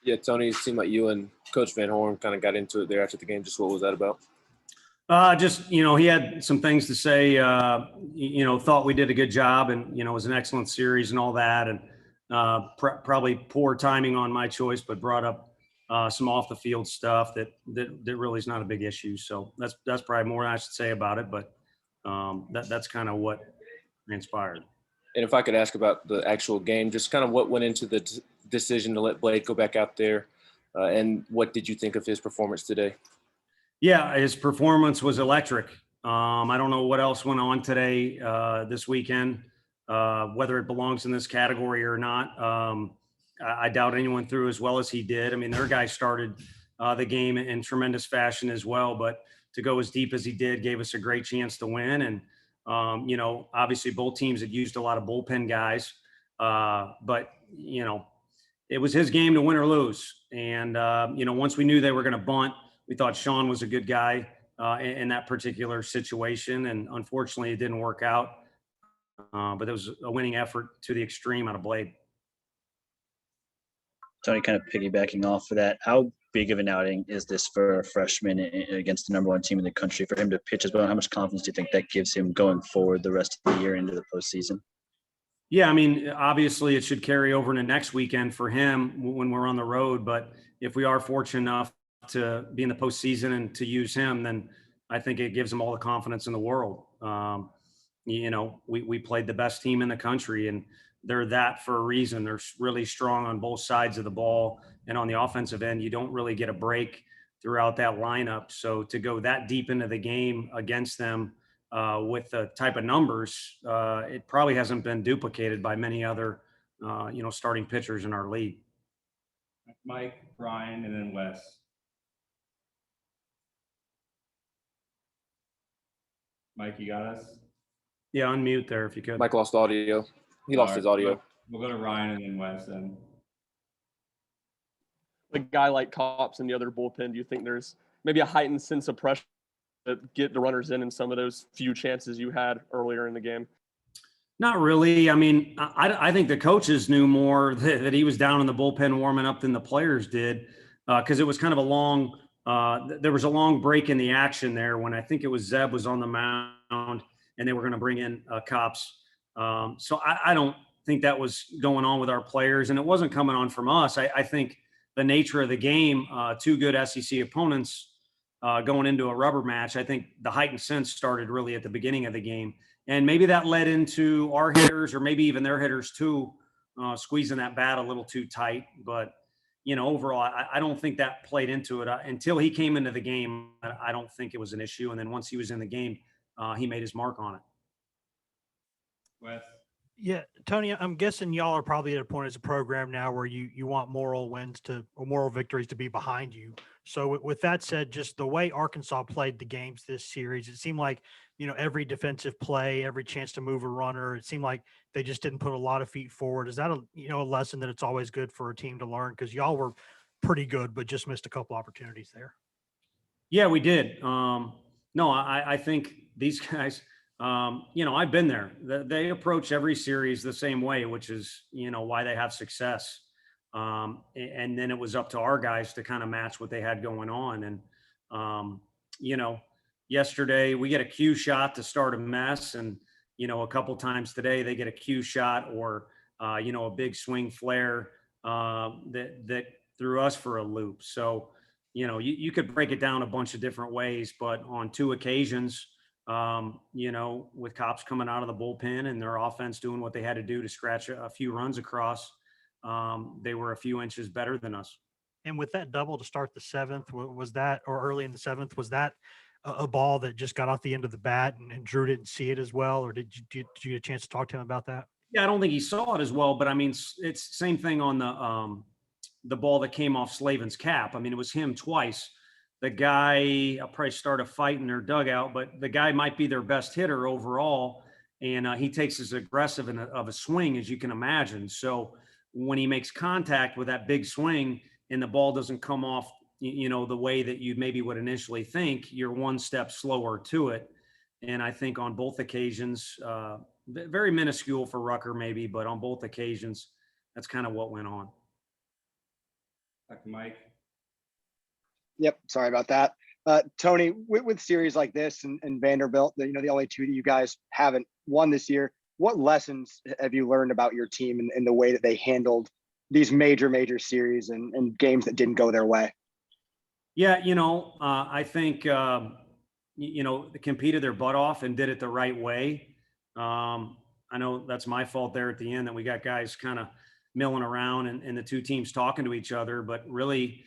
Yeah, Tony, it seemed like you and Coach Van Horn kind of got into it there after the game. Just what was that about? He had some things to say, thought we did a good job and, it was an excellent series and all that. And probably poor timing on my choice, but brought up some off the field stuff that really is not a big issue. So that's probably more I should say about it, but that's kind of what transpired. And if I could ask about the actual game, just kind of what went into the decision to let Blake go back out there, and what did you think of his performance today? Yeah, his performance was electric. I don't know what else went on today, this weekend, whether it belongs in this category or not. I doubt anyone threw as well as he did. I mean, their guy started the game in tremendous fashion as well, but to go as deep as he did gave us a great chance to win. And, obviously both teams had used a lot of bullpen guys, but, it was his game to win or lose. And, once we knew they were going to bunt, we thought Sean was a good guy in that particular situation. And unfortunately, it didn't work out. But it was a winning effort to the extreme out of Blade. Tony, kind of piggybacking off of that, how big of an outing is this for a freshman against the number one team in the country for him to pitch as well? How much confidence do you think that gives him going forward the rest of the year into the postseason? Yeah, I mean, obviously it should carry over into next weekend for him when we're on the road. But if we are fortunate enough to be in the postseason and to use him, then I think it gives him all the confidence in the world. We played the best team in the country, and they're that for a reason. They're really strong on both sides of the ball, and on the offensive end, you don't really get a break throughout that lineup. So to go that deep into the game against them with the type of numbers, it probably hasn't been duplicated by many other, starting pitchers in our league. Mike, Brian, and then Wes. Mike, you got us? Yeah, unmute there if you could. Mike lost audio. He lost his audio. We'll go to Ryan and then Wes then. A guy like Cops and the other bullpen, do you think there's maybe a heightened sense of pressure to get the runners in some of those few chances you had earlier in the game? Not really. I mean, I think the coaches knew more that he was down in the bullpen warming up than the players did, because it was kind of a long there was a long break in the action there when I think it was Zeb was on the mound and they were going to bring in Cops. So I don't think that was going on with our players, and it wasn't coming on from us. I think the nature of the game, two good SEC opponents going into a rubber match, I think the heightened sense started really at the beginning of the game. And maybe that led into our hitters, or maybe even their hitters too, squeezing that bat a little too tight. But, overall, I don't think that played into it. Until he came into the game, I don't think it was an issue. And then once he was in the game, he made his mark on it. Wes? Yeah, Tony, I'm guessing y'all are probably at a point as a program now where you want moral wins or moral victories to be behind you. So with that said, just the way Arkansas played the games this series, it seemed like, every defensive play, every chance to move a runner, it seemed like they just didn't put a lot of feet forward. Is that a lesson that it's always good for a team to learn? Because y'all were pretty good, but just missed a couple opportunities there. Yeah, we did. No, I think these guys, I've been there. They approach every series the same way, which is, why they have success. And then it was up to our guys to kind of match what they had going on. And, yesterday we get a cue shot to start a mess. And, a couple times today they get a cue shot or, a big swing flare that threw us for a loop. So, you could break it down a bunch of different ways, but on two occasions, with Cops coming out of the bullpen and their offense doing what they had to do to scratch a few runs across, they were a few inches better than us. And with that double to start the seventh, was that, or early in the seventh, was that a ball that just got off the end of the bat and Drew didn't see it as well? Or did you get a chance to talk to him about that? Yeah, I don't think he saw it as well, but I mean, it's same thing on the ball that came off Slavin's cap. I mean, it was him twice. The guy, I'll probably start a fight in their dugout, but the guy might be their best hitter overall. And he takes as aggressive of a swing as you can imagine. So when he makes contact with that big swing and the ball doesn't come off, the way that you maybe would initially think, you're one step slower to it. And I think on both occasions, very minuscule for Rucker maybe, but on both occasions, that's kind of what went on. Back to Mike. Yep. Sorry about that. Tony, with series like this and Vanderbilt, the only two that you guys haven't won this year, what lessons have you learned about your team and the way that they handled these major series and games that didn't go their way? Yeah, I think, they competed their butt off and did it the right way. I know that's my fault there at the end that we got guys kind of milling around and the two teams talking to each other, but really,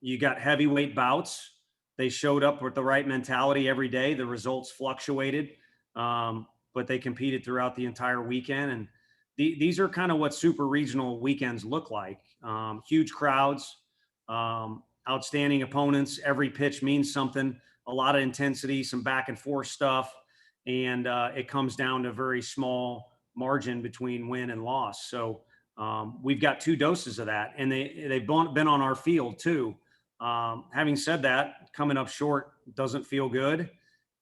you got heavyweight bouts. They showed up with the right mentality every day. The results fluctuated, but they competed throughout the entire weekend. And these are kind of what super regional weekends look like. Huge crowds, outstanding opponents. Every pitch means something, a lot of intensity, some back and forth stuff. And it comes down to a very small margin between win and loss. So we've got 2 doses of that, and they've been on our field too. Having said that, coming up short doesn't feel good.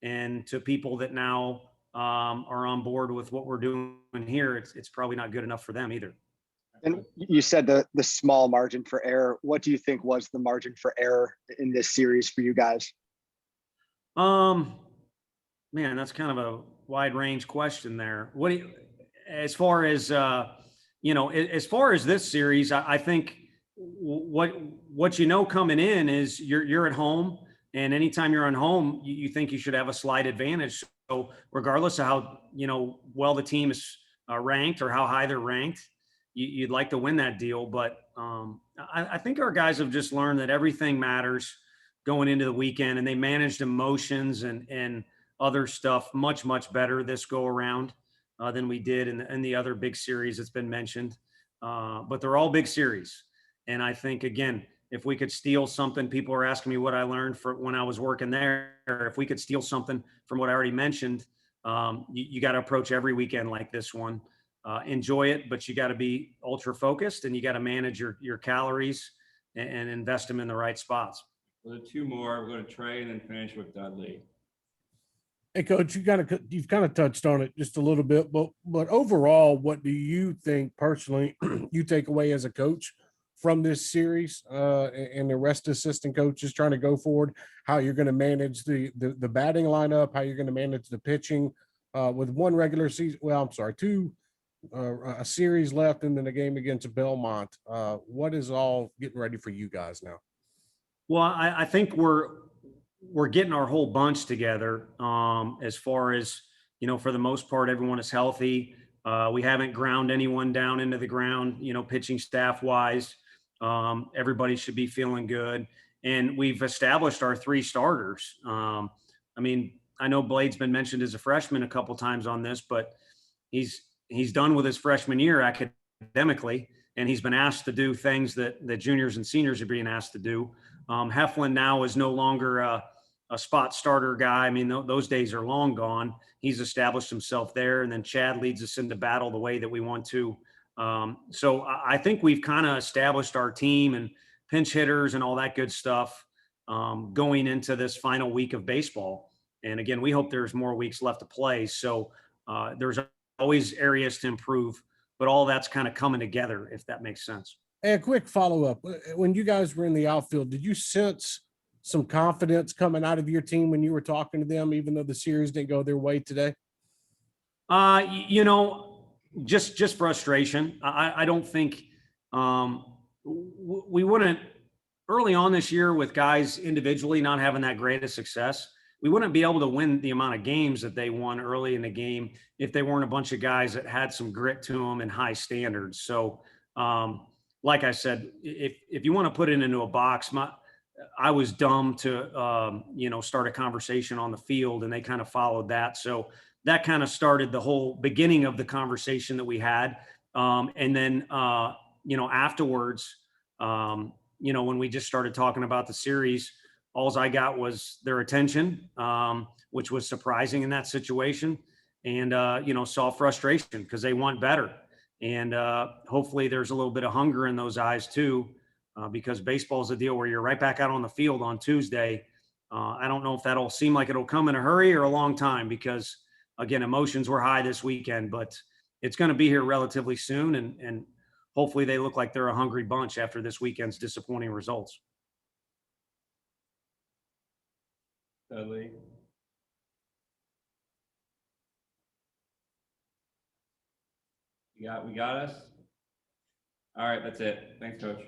And to people that now are on board with what we're doing here, it's probably not good enough for them either. And you said the small margin for error. What do you think was the margin for error in this series for you guys? Man, that's kind of a wide range question there. What do you, as far as, as far as this series, I think what coming in is you're at home, and anytime you're on home, you think you should have a slight advantage. So regardless of how, well the team is ranked or how high they're ranked, you'd like to win that deal. But I think our guys have just learned that everything matters going into the weekend, and they managed emotions and other stuff much better this go around than we did in the other big series that's been mentioned. But they're all big series. And I think, again, if we could steal something, people are asking me what I learned from when I was working there. If we could steal something from what I already mentioned, you got to approach every weekend like this one. Enjoy it, but you got to be ultra focused, and you got to manage your calories and invest them in the right spots. Well, the 2 more. We're going to Trey and then finish with Dudley. Hey, Coach, you've kind of touched on it just a little bit, but overall, what do you think personally you take away as a coach from this series and the rest of the assistant coaches trying to go forward? How you're going to manage the batting lineup, how you're going to manage the pitching with one regular season? Well, I'm sorry, 2 a series left, and then a game against Belmont. What is all getting ready for you guys now? Well, I think we're getting our whole bunch together as far as, for the most part, everyone is healthy. We haven't ground anyone down into the ground, pitching staff wise. Everybody should be feeling good. And we've established our 3 starters. I know Blade's been mentioned as a freshman a couple times on this, but he's done with his freshman year academically, and he's been asked to do things that juniors and seniors are being asked to do. Heflin now is no longer a spot starter guy. Those days are long gone. He's established himself there. And then Chad leads us into battle the way that we want to. So I think we've kind of established our team and pinch hitters and all that good stuff going into this final week of baseball. And again, we hope there's more weeks left to play. So there's always areas to improve, but all that's kind of coming together, if that makes sense. Hey, a quick follow-up. When you guys were in the outfield, did you sense some confidence coming out of your team when you were talking to them, even though the series didn't go their way today? Just frustration. I don't think we wouldn't, early on this year with guys individually not having that great of success, we wouldn't be able to win the amount of games that they won early in the game if they weren't a bunch of guys that had some grit to them and high standards. So, like I said, if you want to put it into a box, I was dumb to, start a conversation on the field, and they kind of followed that. So that kind of started the whole beginning of the conversation that we had. And then, afterwards, when we just started talking about the series, all I got was their attention, which was surprising in that situation. And, saw frustration because they want better. And hopefully there's a little bit of hunger in those eyes too, because baseball is a deal where you're right back out on the field on Tuesday. I don't know if that'll seem like it'll come in a hurry or a long time because, again, emotions were high this weekend, but it's going to be here relatively soon. And hopefully they look like they're a hungry bunch after this weekend's disappointing results. Dudley. We got us. All right, that's it. Thanks, Coach.